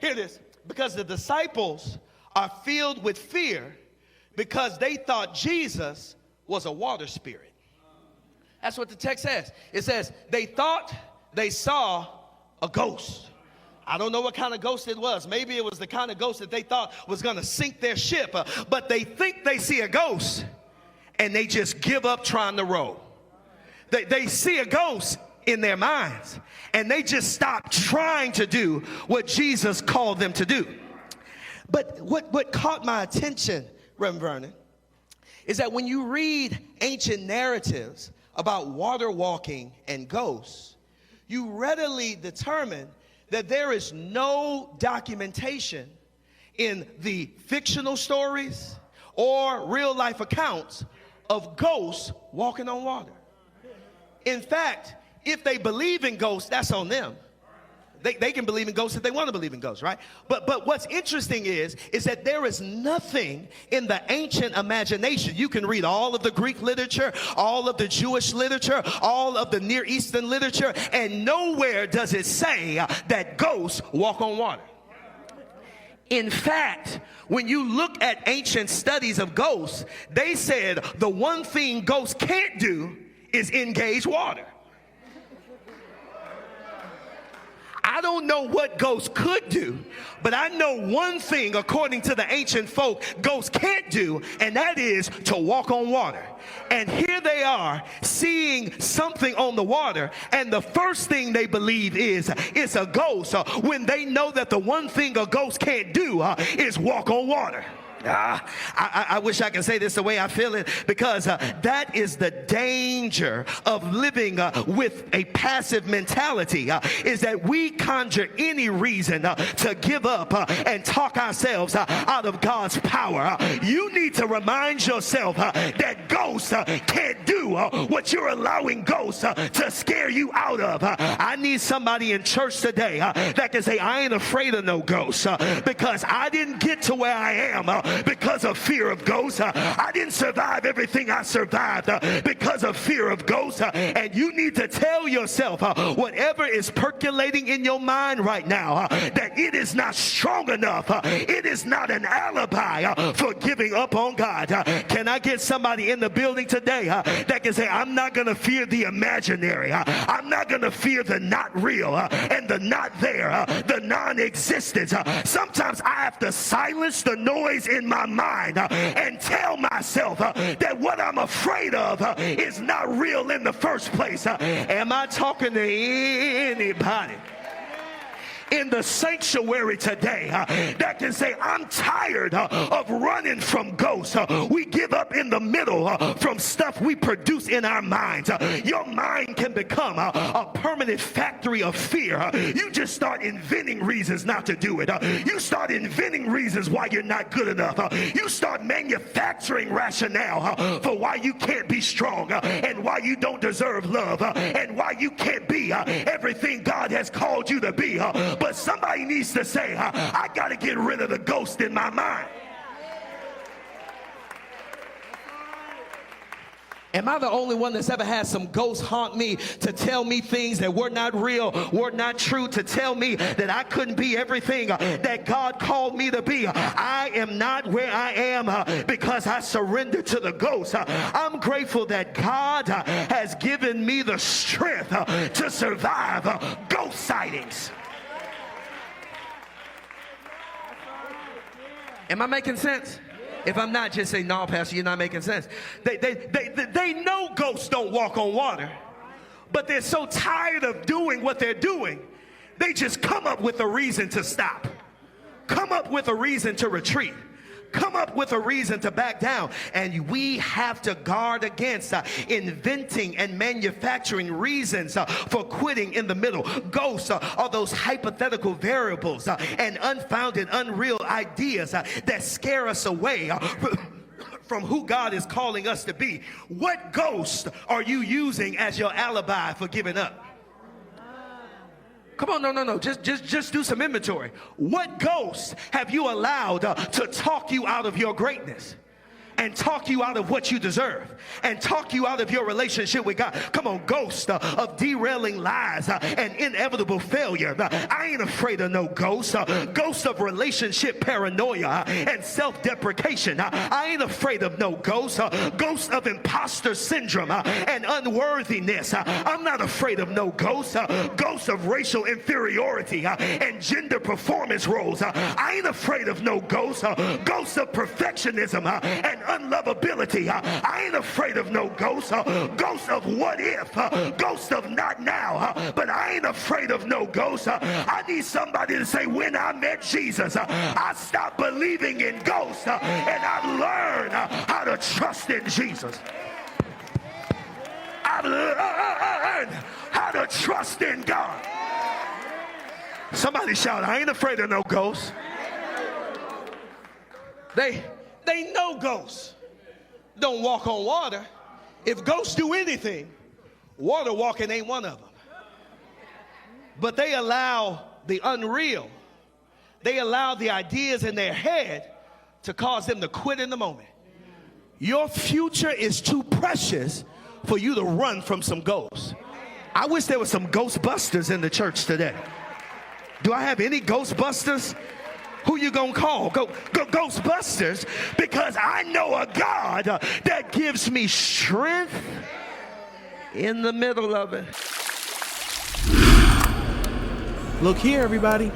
Hear this. Because the disciples are filled with fear because they thought Jesus was a water spirit. That's what the text says. It says they thought they saw a ghost. I don't know what kind of ghost it was. Maybe it was the kind of ghost that they thought was going to sink their ship. But they think they see a ghost and they just give up trying to row. They see a ghost in their minds and they just stop trying to do what Jesus called them to do. But what caught my attention, Reverend Vernon, is that when you read ancient narratives about water walking and ghosts, you readily determine that there is no documentation in the fictional stories or real life accounts of ghosts walking on water. In fact, if they believe in ghosts, that's on them. They can believe in ghosts if they want to believe in ghosts, right? But what's interesting is that there is nothing in the ancient imagination. You can read all of the Greek literature, all of the Jewish literature, all of the Near Eastern literature, and nowhere does it say that ghosts walk on water. In fact, when you look at ancient studies of ghosts, they said the one thing ghosts can't do is engage water. I don't know what ghosts could do, but I know one thing, according to the ancient folk, ghosts can't do, and that is to walk on water. And here they are seeing something on the water, and the first thing they believe is it's a ghost, when they know that the one thing a ghost can't do is walk on water. I wish I could say this the way I feel it, because that is the danger of living with a passive mentality, is that we conjure any reason to give up and talk ourselves out of God's power. You need to remind yourself that ghosts can't do what you're allowing ghosts to scare you out of. I need somebody in church today that can say, I ain't afraid of no ghosts, because I didn't get to where I am because of fear of ghosts. I didn't survive everything I survived because of fear of ghosts. And you need to tell yourself whatever is percolating in your mind right now, that it is not strong enough. It is not an alibi for giving up on God. Can I get somebody in the building today that can say, I'm not going to fear the imaginary. I'm not going to fear the not real and the not there, the non-existent. Sometimes I have to silence the noise in my mind and tell myself that what I'm afraid of is not real in the first place. Am I talking to anybody in the sanctuary today that can say, I'm tired of running from ghosts? We give up in the middle from stuff we produce in our minds. Your mind can become a permanent factory of fear. You just start inventing reasons not to do it. You start inventing reasons why you're not good enough. You start manufacturing rationale for why you can't be strong and why you don't deserve love and why you can't be everything God has called you to be. But somebody needs to say, I got to get rid of the ghost in my mind. Am I the only one that's ever had some ghosts haunt me to tell me things that were not real, were not true, to tell me that I couldn't be everything that God called me to be? I am not where I am because I surrendered to the ghost. I'm grateful that God has given me the strength to survive ghost sightings. Am I making sense? If I'm not, just say, no, Pastor, you're not making sense. They know ghosts don't walk on water, but they're so tired of doing what they're doing, they just come up with a reason to stop, come up with a reason to retreat, come up with a reason to back down. And we have to guard against inventing and manufacturing reasons for quitting in the middle. Ghosts are those hypothetical variables and unfounded, unreal ideas that scare us away from who God is calling us to be. What ghost are you using as your alibi for giving up? Come on, no. Just do some inventory. What ghosts have you allowed to talk you out of your greatness? and talk you out of what you deserve and talk you out of your relationship with God. Come on, ghost of derailing lies and inevitable failure. I ain't afraid of no ghost. Ghost of relationship paranoia and self-deprecation. I ain't afraid of no ghost. Ghost of imposter syndrome and unworthiness. I'm not afraid of no ghost. Ghost of racial inferiority and gender performance roles. I ain't afraid of no ghost. Ghost of perfectionism and unlovability. I ain't afraid of no ghost. Ghost of what if. Ghost of not now. But I ain't afraid of no ghost. I need somebody to say, when I met Jesus, I stopped believing in ghosts and I learned how to trust in Jesus. I learned how to trust in God. Somebody shout, I ain't afraid of no ghosts. They know ghosts don't walk on water. If ghosts do anything, water walking ain't one of them. But they allow the unreal, they allow the ideas in their head to cause them to quit in the moment. Your future is too precious for you to run from some ghosts. I wish there were some Ghostbusters in the church today. Do I have any Ghostbusters? Who you gonna call? Go Ghostbusters, because I know a God that gives me strength in the middle of it. Look here, everybody.